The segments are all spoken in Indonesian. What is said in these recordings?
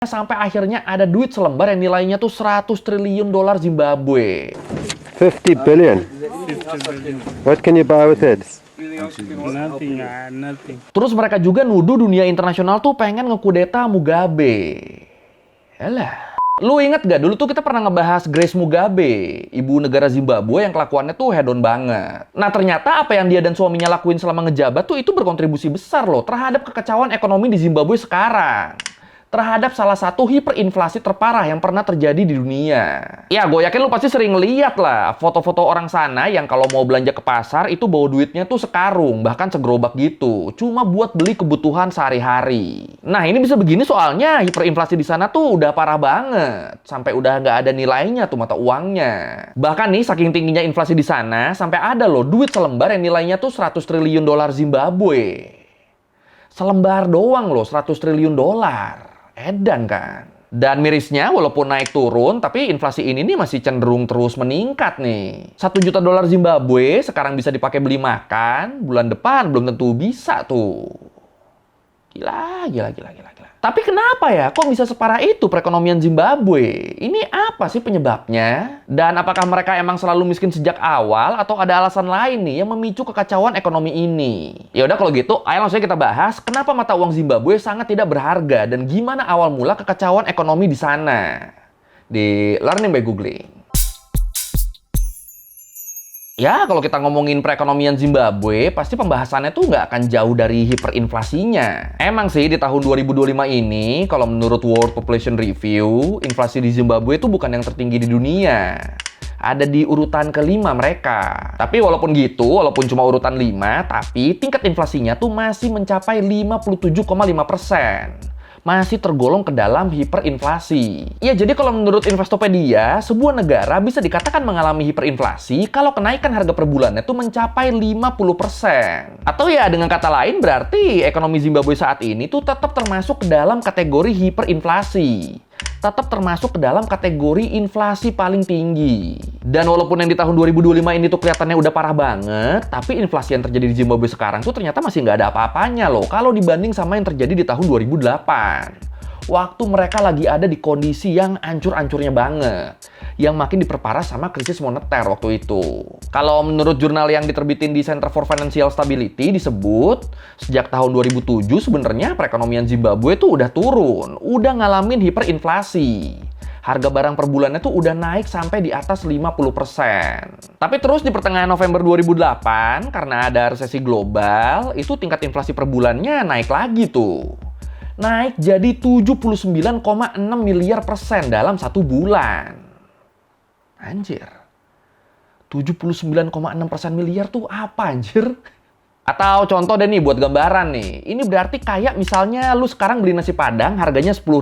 Sampai akhirnya ada duit selembar yang nilainya tuh 100 triliun dolar Zimbabwe. 50 billion. What can you buy with it? Nothing. Terus mereka juga nuduh dunia internasional tuh pengen ngekudeta Mugabe. Yalah. Lu inget gak dulu tuh kita pernah ngebahas Grace Mugabe, ibu negara Zimbabwe yang kelakuannya tuh hedon banget. Nah ternyata apa yang dia dan suaminya lakuin selama ngejabat tuh itu berkontribusi besar loh terhadap kekacauan ekonomi di Zimbabwe sekarang. Terhadap salah satu hiperinflasi terparah yang pernah terjadi di dunia. Ya, gue yakin lu pasti sering lihat lah foto-foto orang sana yang kalau mau belanja ke pasar itu bawa duitnya tuh sekarung, bahkan segerobak gitu. Cuma buat beli kebutuhan sehari-hari. Nah, ini bisa begini soalnya hiperinflasi di sana tuh udah parah banget. Sampai udah nggak ada nilainya tuh mata uangnya. Bahkan nih, saking tingginya inflasi di sana, sampai ada loh duit selembar yang nilainya tuh 100 triliun dolar Zimbabwe. Selembar doang loh, 100 triliun dolar. Edan kan. Dan mirisnya walaupun naik turun, tapi inflasi ini nih masih cenderung terus meningkat nih. 1 juta dolar Zimbabwe sekarang bisa dipakai beli makan, bulan depan belum tentu bisa tuh. Gila. Tapi kenapa ya? Kok bisa separah itu perekonomian Zimbabwe? Ini apa sih penyebabnya? Dan apakah mereka emang selalu miskin sejak awal atau ada alasan lain nih yang memicu kekacauan ekonomi ini? Ya udah kalau gitu, ayo langsung kita bahas kenapa mata uang Zimbabwe sangat tidak berharga dan gimana awal mula kekacauan ekonomi di sana. Di Learning by Googling. Ya, kalau kita ngomongin perekonomian Zimbabwe, pasti pembahasannya tuh nggak akan jauh dari hiperinflasinya. Emang sih, di tahun 2025 ini, kalau menurut World Population Review, inflasi di Zimbabwe itu bukan yang tertinggi di dunia. Ada di urutan kelima mereka. Tapi walaupun gitu, walaupun cuma urutan 5, tapi tingkat inflasinya tuh masih mencapai 57,5%. Masih tergolong ke dalam hiperinflasi. Ya, jadi kalau menurut Investopedia, sebuah negara bisa dikatakan mengalami hiperinflasi kalau kenaikan harga per bulannya tuh mencapai 50%. Atau ya dengan kata lain berarti ekonomi Zimbabwe saat ini tuh tetap termasuk ke dalam kategori hiperinflasi. Tetap termasuk ke dalam kategori inflasi paling tinggi. Dan walaupun yang di tahun 2025 ini tuh kelihatannya udah parah banget, tapi inflasi yang terjadi di Zimbabwe sekarang tuh ternyata masih nggak ada apa-apanya loh kalau dibanding sama yang terjadi di tahun 2008. Waktu mereka lagi ada di kondisi yang ancur-ancurnya banget. Yang makin diperparah sama krisis moneter waktu itu. Kalau menurut jurnal yang diterbitin di Center for Financial Stability disebut, sejak tahun 2007 sebenarnya perekonomian Zimbabwe tuh udah turun. Udah ngalamin hiperinflasi. Harga barang per bulannya tuh udah naik sampai di atas 50%. Tapi terus di pertengahan November 2008, karena ada resesi global, itu tingkat inflasi per bulannya naik lagi tuh. Naik jadi 79,6 miliar persen dalam 1 bulan. Anjir. 79,6% miliar tuh apa anjir? Atau contoh deh nih buat gambaran nih. Ini berarti kayak misalnya lu sekarang beli nasi Padang harganya 10.000.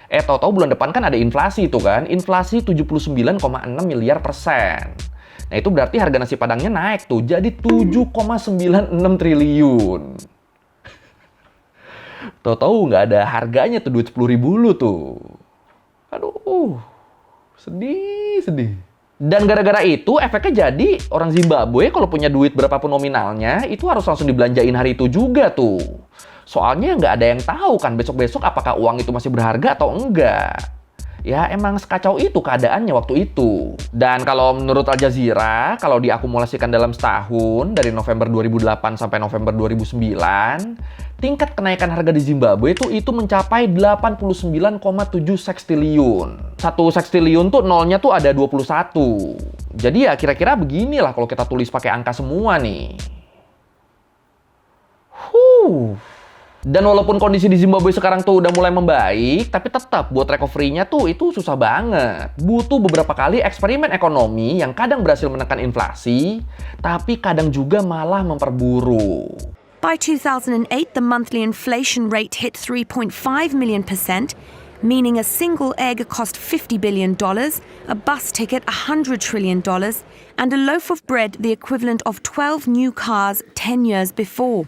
Tahu-tahu bulan depan kan ada inflasi tuh kan. Inflasi 79,6 miliar persen. Nah itu berarti harga nasi Padangnya naik tuh jadi 7,96 triliun. Tahu-tahu nggak ada harganya tuh duit 10.000 lu tuh. Aduh, sedih. Dan gara-gara itu efeknya jadi orang Zimbabwe kalau punya duit berapapun nominalnya itu harus langsung dibelanjain hari itu juga tuh. Soalnya nggak ada yang tahu kan besok-besok apakah uang itu masih berharga atau enggak. Ya emang sekacau itu keadaannya waktu itu. Dan kalau menurut Al Jazeera, kalau diakumulasikan dalam setahun dari November 2008 sampai November 2009, tingkat kenaikan harga di Zimbabwe itu mencapai 89,7 sekstiliun. 1 sekstiliun tuh nolnya tuh ada 21. Jadi ya kira-kira beginilah kalau kita tulis pakai angka semua nih. Dan walaupun kondisi di Zimbabwe sekarang tuh udah mulai membaik, tapi tetap buat recovery-nya tuh itu susah banget. Butuh beberapa kali eksperimen ekonomi yang kadang berhasil menekan inflasi, tapi kadang juga malah memperburuk. By 2008, the monthly inflation rate hit 3.5 million%, meaning a single egg cost $50 billion, a bus ticket $100 trillion, and a loaf of bread the equivalent of 12 new cars 10 years before.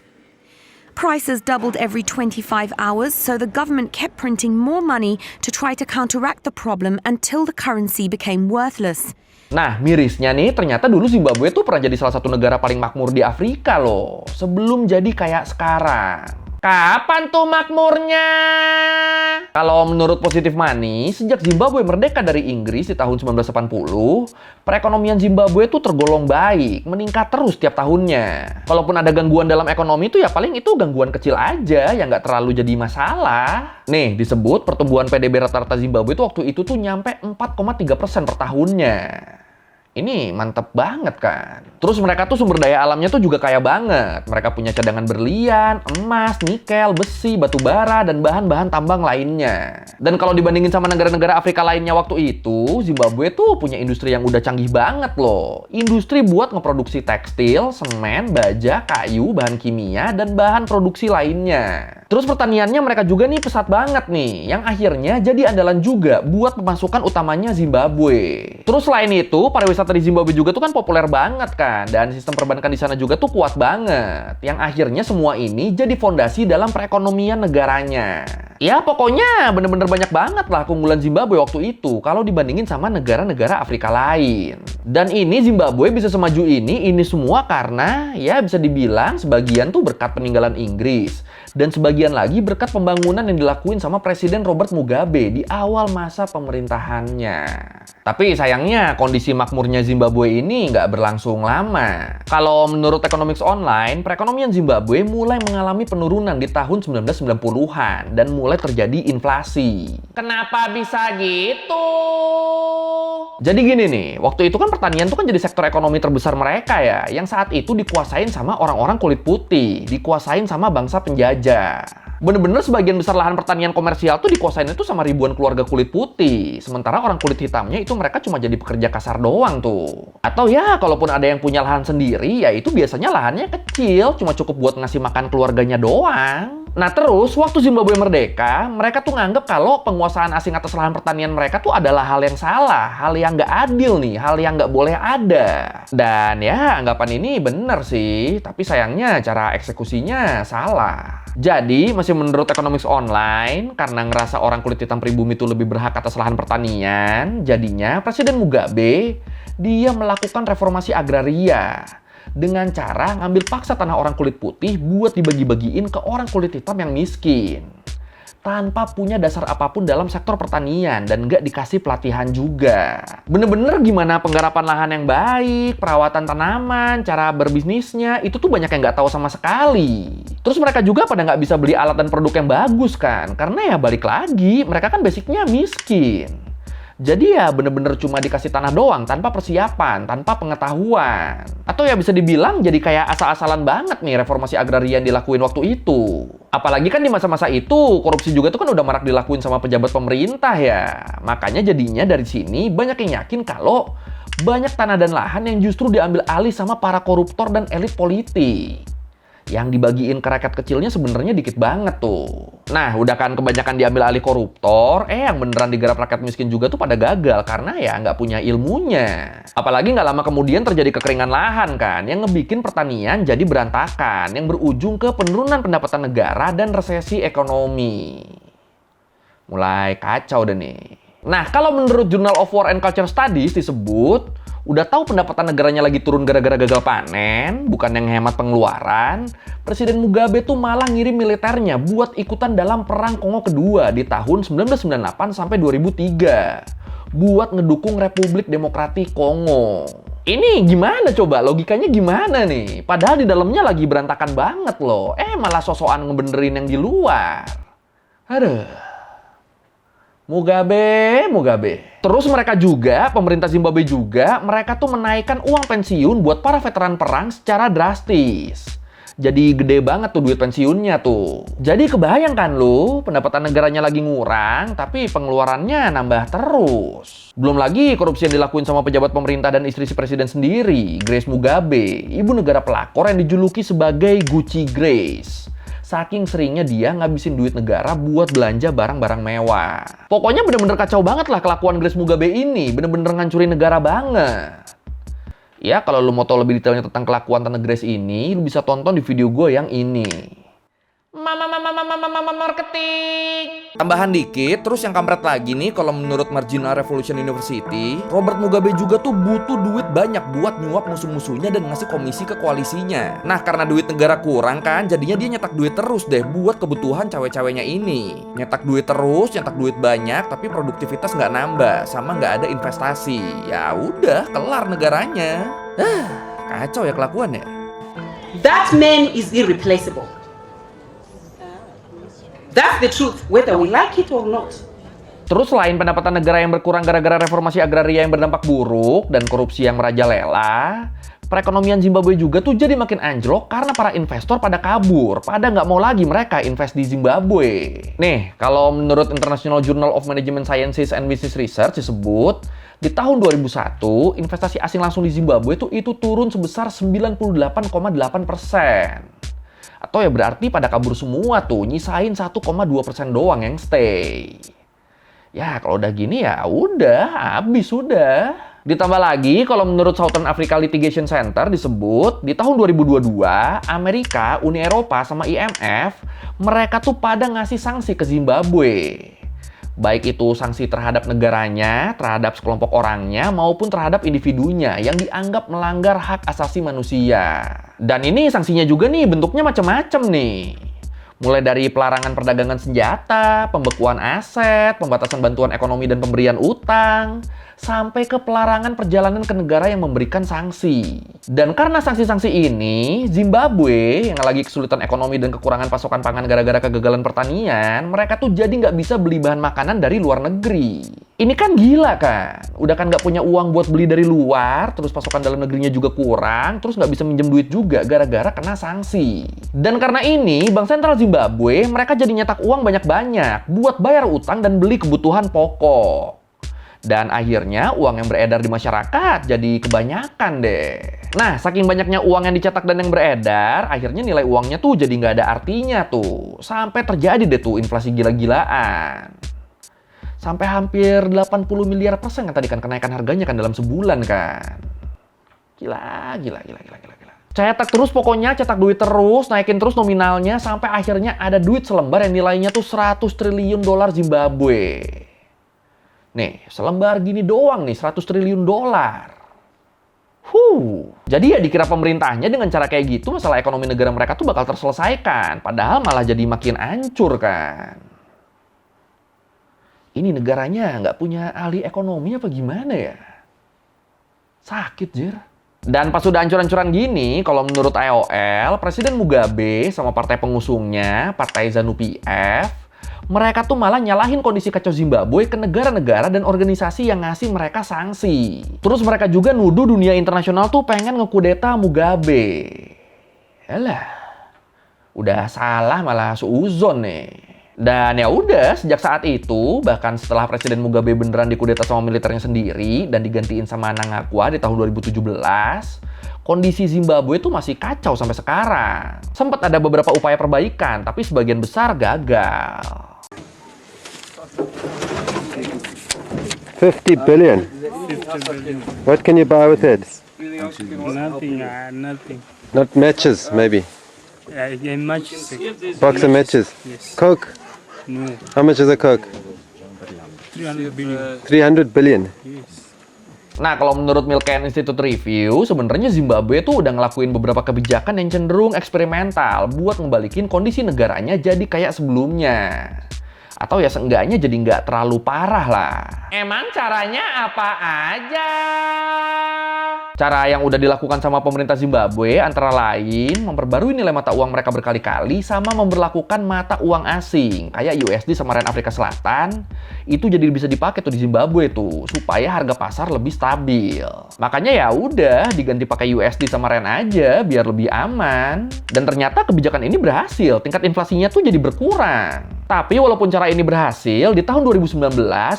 Prices doubled every 25 hours, so the government kept printing more money to try to counteract the problem until the currency became worthless. Nah, mirisnya nih, ternyata dulu Zimbabwe tuh pernah jadi salah satu negara paling makmur di Afrika loh. Sebelum jadi kayak sekarang. Kapan tuh makmurnya? Kalau menurut Positif Money, sejak Zimbabwe merdeka dari Inggris di tahun 1980, perekonomian Zimbabwe tuh tergolong baik, meningkat terus tiap tahunnya. Kalaupun ada gangguan dalam ekonomi itu ya paling itu gangguan kecil aja, yang nggak terlalu jadi masalah. Nih, disebut pertumbuhan PDB rata-rata Zimbabwe itu waktu itu tuh nyampe 4,3% per tahunnya. Ini mantep banget kan. Terus mereka tuh sumber daya alamnya tuh juga kaya banget. Mereka punya cadangan berlian, emas, nikel, besi, batu bara, dan bahan-bahan tambang lainnya. Dan kalau dibandingin sama negara-negara Afrika lainnya waktu itu, Zimbabwe tuh punya industri yang udah canggih banget loh. Industri buat ngeproduksi tekstil, semen, baja, kayu, bahan kimia, dan bahan produksi lainnya. Terus pertaniannya mereka juga nih pesat banget nih, yang akhirnya jadi andalan juga buat pemasukan utamanya Zimbabwe. Terus selain itu, pariwisata di Zimbabwe juga tuh kan populer banget kan, dan sistem perbankan di sana juga tuh kuat banget, yang akhirnya semua ini jadi fondasi dalam perekonomian negaranya. Ya pokoknya bener-bener banyak banget lah keunggulan Zimbabwe waktu itu kalau dibandingin sama negara-negara Afrika lain. Dan ini Zimbabwe bisa semaju ini semua karena ya bisa dibilang sebagian tuh berkat peninggalan Inggris. Dan sebagian lagi berkat pembangunan yang dilakuin sama Presiden Robert Mugabe di awal masa pemerintahannya. Tapi sayangnya kondisi makmurnya Zimbabwe ini nggak berlangsung lama. Kalau menurut Economics Online, perekonomian Zimbabwe mulai mengalami penurunan di tahun 1990-an dan mulai terjadi inflasi. Kenapa bisa gitu? Jadi gini nih, waktu itu kan pertanian tuh kan jadi sektor ekonomi terbesar mereka ya, yang saat itu dikuasain sama orang-orang kulit putih, dikuasain sama bangsa penjajah. Bener-bener sebagian besar lahan pertanian komersial tuh dikuasain itu sama ribuan keluarga kulit putih. Sementara orang kulit hitamnya itu mereka cuma jadi pekerja kasar doang tuh. Atau ya, kalaupun ada yang punya lahan sendiri, ya itu biasanya lahannya kecil, cuma cukup buat ngasih makan keluarganya doang. Nah terus, waktu Zimbabwe merdeka, mereka tuh nganggep kalau penguasaan asing atas lahan pertanian mereka tuh adalah hal yang salah, hal yang nggak adil nih, hal yang nggak boleh ada. Dan ya, anggapan ini bener sih, tapi sayangnya cara eksekusinya salah. Jadi, masih menurut Economics Online, karena ngerasa orang kulit hitam pribumi itu lebih berhak atas lahan pertanian, jadinya Presiden Mugabe, dia melakukan reformasi agraria dengan cara ngambil paksa tanah orang kulit putih buat dibagi-bagiin ke orang kulit hitam yang miskin. Tanpa punya dasar apapun dalam sektor pertanian dan nggak dikasih pelatihan juga. Bener-bener gimana penggarapan lahan yang baik, perawatan tanaman, cara berbisnisnya, itu tuh banyak yang nggak tahu sama sekali. Terus mereka juga pada nggak bisa beli alat dan produk yang bagus kan, karena ya balik lagi, mereka kan basicnya miskin. Jadi ya bener-bener cuma dikasih tanah doang, tanpa persiapan, tanpa pengetahuan. Atau ya bisa dibilang jadi kayak asal-asalan banget nih reformasi agraria yang dilakuin waktu itu. Apalagi kan di masa-masa itu, korupsi juga tuh kan udah marak dilakuin sama pejabat pemerintah ya. Makanya jadinya dari sini banyak yang yakin kalau banyak tanah dan lahan yang justru diambil alih sama para koruptor dan elit politik. Yang dibagiin ke rakyat kecilnya sebenarnya dikit banget tuh. Nah, udah kan kebanyakan diambil alih koruptor, yang beneran digarap rakyat miskin juga tuh pada gagal karena ya nggak punya ilmunya. Apalagi nggak lama kemudian terjadi kekeringan lahan kan, yang ngebikin pertanian jadi berantakan, yang berujung ke penurunan pendapatan negara dan resesi ekonomi. Mulai kacau deh nih. Nah, kalau menurut Journal of War and Culture Studies disebut, udah tahu pendapatan negaranya lagi turun gara-gara gagal panen, bukan yang hemat pengeluaran, Presiden Mugabe tuh malah ngirim militernya buat ikutan dalam Perang Kongo Kedua di tahun 1998 sampai 2003. Buat ngedukung Republik Demokratik Kongo. Ini gimana coba? Logikanya gimana nih? Padahal di dalamnya lagi berantakan banget loh. Malah sosokan ngebenerin yang di luar. Aduh. Mugabe. Terus mereka juga, pemerintah Zimbabwe juga, mereka tuh menaikkan uang pensiun buat para veteran perang secara drastis. Jadi gede banget tuh duit pensiunnya tuh. Jadi kebayang kan lu, pendapatan negaranya lagi ngurang, tapi pengeluarannya nambah terus. Belum lagi korupsi yang dilakuin sama pejabat pemerintah dan istri si presiden sendiri, Grace Mugabe, ibu negara pelakor yang dijuluki sebagai Gucci Grace. Saking seringnya dia ngabisin duit negara buat belanja barang-barang mewah. Pokoknya bener-bener kacau banget lah kelakuan Grace Mugabe ini. Bener-bener ngancurin negara banget. Ya, kalau lu mau tahu lebih detailnya tentang kelakuan Tante Grace ini, lu bisa tonton di video gue yang ini. Marketing. Tambahan dikit, terus yang kampret lagi nih, kalau menurut Marginal Revolution University, Robert Mugabe juga tuh butuh duit banyak buat nyuap musuh-musuhnya dan ngasih komisi ke koalisinya. Nah, karena duit negara kurang kan, jadinya dia nyetak duit terus deh buat kebutuhan cawe-cawenya ini. Nyetak duit terus, nyetak duit banyak, tapi produktivitas nggak nambah, sama nggak ada investasi. Ya udah, kelar negaranya. Kacau ya kelakuannya. That man is irreplaceable. That's the truth, whether we like it or not. Terus selain pendapatan negara yang berkurang gara-gara reformasi agraria yang berdampak buruk dan korupsi yang merajalela, perekonomian Zimbabwe juga tuh jadi makin anjlok karena para investor pada kabur, pada nggak mau lagi mereka invest di Zimbabwe. Nih, kalau menurut International Journal of Management Sciences and Business Research disebut, di tahun 2001, investasi asing langsung di Zimbabwe itu turun sebesar 98,8%. Atau ya berarti pada kabur semua tuh, nyisain 1,2% doang yang stay. Ya kalau udah gini ya udah, habis sudah. Ditambah lagi kalau menurut Southern Africa Litigation Center disebut, di tahun 2022, Amerika, Uni Eropa, sama IMF, mereka tuh pada ngasih sanksi ke Zimbabwe. Baik itu sanksi terhadap negaranya, terhadap sekelompok orangnya, maupun terhadap individunya yang dianggap melanggar hak asasi manusia. Dan ini sanksinya juga nih bentuknya macam-macam nih. Mulai dari pelarangan perdagangan senjata, pembekuan aset, pembatasan bantuan ekonomi dan pemberian utang, sampai ke pelarangan perjalanan ke negara yang memberikan sanksi. Dan karena sanksi-sanksi ini, Zimbabwe yang lagi kesulitan ekonomi dan kekurangan pasokan pangan gara-gara kegagalan pertanian, mereka tuh jadi nggak bisa beli bahan makanan dari luar negeri. Ini kan gila kan? Udah kan nggak punya uang buat beli dari luar, terus pasokan dalam negerinya juga kurang, terus nggak bisa minjem duit juga gara-gara kena sanksi. Dan karena ini, Bank Sentral Zimbabwe, mereka jadi nyetak uang banyak-banyak buat bayar utang dan beli kebutuhan pokok. Dan akhirnya uang yang beredar di masyarakat jadi kebanyakan deh. Nah, saking banyaknya uang yang dicetak dan yang beredar, akhirnya nilai uangnya tuh jadi nggak ada artinya tuh. Sampai terjadi deh tuh inflasi gila-gilaan. Sampai hampir 80 miliar persen kan tadi kan kenaikan harganya kan dalam sebulan kan. Gila. Cetak terus pokoknya, cetak duit terus, naikin terus nominalnya sampai akhirnya ada duit selembar yang nilainya tuh 100 triliun dolar Zimbabwe. Nih, selembar gini doang nih, 100 triliun dolar. Jadi ya dikira pemerintahnya dengan cara kayak gitu, masalah ekonomi negara mereka tuh bakal terselesaikan. Padahal malah jadi makin hancur kan. Ini negaranya nggak punya ahli ekonomi apa gimana ya? Sakit, Jir. Dan pas sudah hancur-hancuran gini, kalau menurut IOL, Presiden Mugabe sama partai pengusungnya, Partai ZANU-PF, mereka tuh malah nyalahin kondisi kacau Zimbabwe ke negara-negara dan organisasi yang ngasih mereka sanksi. Terus mereka juga nuduh dunia internasional tuh pengen ngekudeta Mugabe. Yalah, udah salah malah suuzon nih. Dan ya udah, sejak saat itu, bahkan setelah Presiden Mugabe beneran dikudeta sama militernya sendiri dan digantiin sama Mnangagwa di tahun 2017, kondisi Zimbabwe itu masih kacau sampai sekarang. Sempat ada beberapa upaya perbaikan, tapi sebagian besar gagal. 50 billion. What can you buy with it? Nothing. Not matches, maybe. Matches. Box of matches. Yes. Coke. No. How much is a Coke? 300 billion. 300 billion. Yes. Nah, kalau menurut Milken Institute Review, sebenarnya Zimbabwe tuh udah ngelakuin beberapa kebijakan yang cenderung eksperimental buat ngebalikin kondisi negaranya jadi kayak sebelumnya. Atau ya seenggaknya jadi nggak terlalu parah lah. Emang caranya apa aja? Cara yang udah dilakukan sama pemerintah Zimbabwe antara lain memperbarui nilai mata uang mereka berkali-kali sama memberlakukan mata uang asing kayak USD sama Rand Afrika Selatan itu jadi bisa dipakai tuh di Zimbabwe tuh supaya harga pasar lebih stabil. Makanya ya udah diganti pakai USD sama Rand aja biar lebih aman. Dan ternyata kebijakan ini berhasil, tingkat inflasinya tuh jadi berkurang. Tapi walaupun cara ini berhasil, di tahun 2019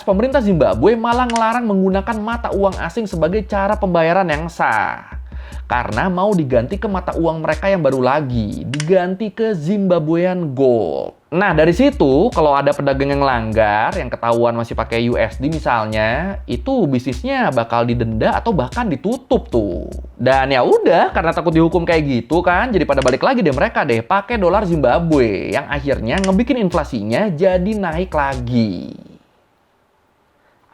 pemerintah Zimbabwe malah ngelarang menggunakan mata uang asing sebagai cara pembayaran yang sah. Karena mau diganti ke mata uang mereka yang baru lagi, diganti ke Zimbabwean Gold. Nah, dari situ kalau ada pedagang yang langgar, yang ketahuan masih pakai USD misalnya, itu bisnisnya bakal didenda atau bahkan ditutup tuh. Dan ya udah, karena takut dihukum kayak gitu kan, jadi pada balik lagi deh mereka deh pakai dolar Zimbabwe yang akhirnya ngebikin inflasinya jadi naik lagi.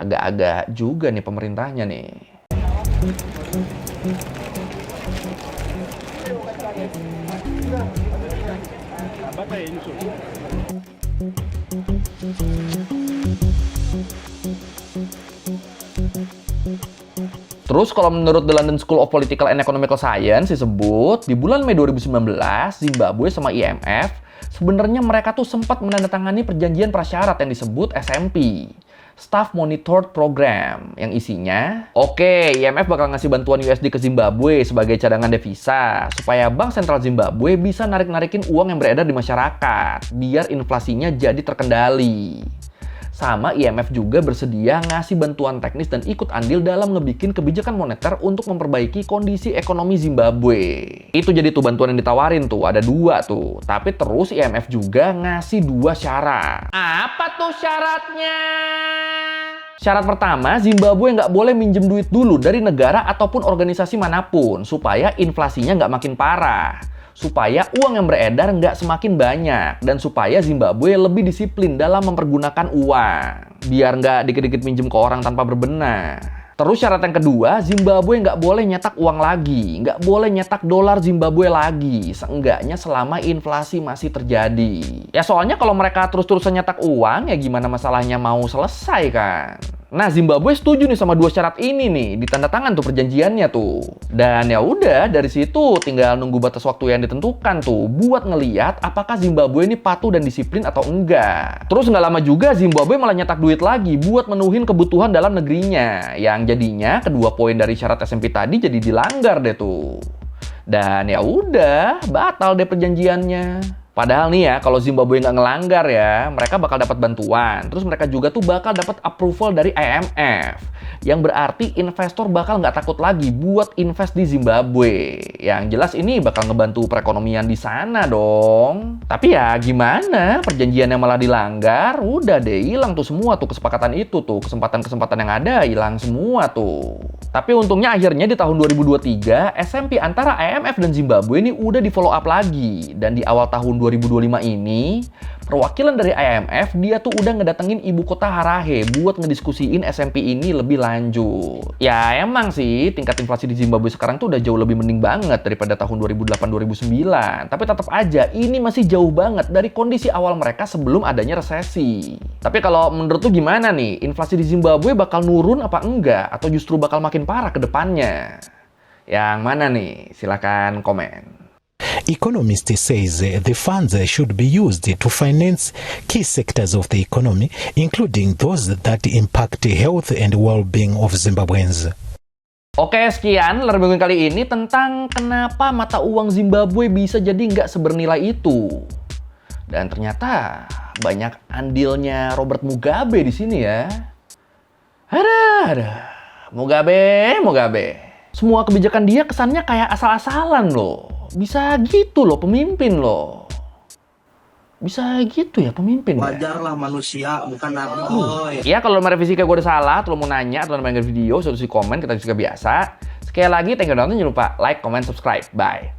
Agak-agak juga nih pemerintahnya nih. Terus kalau menurut The London School of Political and Economical Science disebut, di bulan Mei 2019, Zimbabwe sama IMF, sebenarnya mereka tuh sempat menandatangani perjanjian prasyarat yang disebut SMP, Staff Monitored Program, yang isinya, oke, IMF bakal ngasih bantuan USD ke Zimbabwe sebagai cadangan devisa, supaya Bank Sentral Zimbabwe bisa narik-narikin uang yang beredar di masyarakat, biar inflasinya jadi terkendali. Sama IMF juga bersedia ngasih bantuan teknis dan ikut andil dalam ngebikin kebijakan moneter untuk memperbaiki kondisi ekonomi Zimbabwe. Itu jadi tuh bantuan yang ditawarin tuh, ada 2 tuh. Tapi terus IMF juga ngasih 2 syarat. Apa tuh syaratnya? Syarat pertama, Zimbabwe nggak boleh minjem duit dulu dari negara ataupun organisasi manapun, supaya inflasinya nggak makin parah. Supaya uang yang beredar nggak semakin banyak, dan supaya Zimbabwe lebih disiplin dalam mempergunakan uang, biar nggak dikit-dikit minjem ke orang tanpa berbenah. Terus syarat yang kedua, Zimbabwe nggak boleh nyetak uang lagi, nggak boleh nyetak dolar Zimbabwe lagi, seenggaknya selama inflasi masih terjadi. Ya soalnya kalau mereka terus-terusan nyetak uang, ya gimana masalahnya mau selesai kan? Nah, Zimbabwe setuju nih sama 2 syarat ini nih, ditanda tangan tuh perjanjiannya tuh. Dan ya udah, dari situ tinggal nunggu batas waktu yang ditentukan tuh buat ngeliat apakah Zimbabwe ini patuh dan disiplin atau enggak. Terus nggak lama juga Zimbabwe malah nyetak duit lagi buat menuhin kebutuhan dalam negerinya, yang jadinya kedua poin dari syarat SMP tadi jadi dilanggar deh tuh. Dan ya udah, batal deh perjanjiannya. Padahal nih ya, kalau Zimbabwe nggak ngelanggar ya, mereka bakal dapat bantuan. Terus mereka juga tuh bakal dapat approval dari IMF. Yang berarti investor bakal nggak takut lagi buat invest di Zimbabwe. Yang jelas ini bakal ngebantu perekonomian di sana dong. Tapi ya gimana, perjanjiannya malah dilanggar, udah deh hilang tuh semua tuh kesepakatan itu tuh. Kesempatan-kesempatan yang ada hilang semua tuh. Tapi untungnya akhirnya di tahun 2023, SMP antara IMF dan Zimbabwe ini udah di follow up lagi. Dan di awal tahun 2025 ini, perwakilan dari IMF dia tuh udah ngedatengin ibu kota Harare buat ngediskusiin SMP ini lebih lanjut. Ya emang sih, tingkat inflasi di Zimbabwe sekarang tuh udah jauh lebih mending banget daripada tahun 2008-2009. Tapi tetap aja, ini masih jauh banget dari kondisi awal mereka sebelum adanya resesi. Tapi kalau menurut tuh gimana nih? Inflasi di Zimbabwe bakal nurun apa enggak? Atau justru bakal makin parah ke depannya? Yang mana nih? Silakan komen. Economist says the funds should be used to finance key sectors of the economy, including those that impact health and well-being of Zimbabweans. Oke, sekian lereng kali ini tentang kenapa mata uang Zimbabwe bisa jadi nggak sebernilai itu. Dan ternyata banyak andilnya Robert Mugabe di sini ya. Ada. Mugabe. Semua kebijakan dia kesannya kayak asal-asalan loh. Bisa gitu loh pemimpin loh. Bisa gitu ya pemimpin. Wajarlah manusia, bukan narkoba. Ya kalau merevisi kayak gue udah salah, atau mau nanya, atau mau video, solusi komen, kita juga biasa. Sekali lagi, thank you udah nonton, jangan lupa like, comment, subscribe. Bye.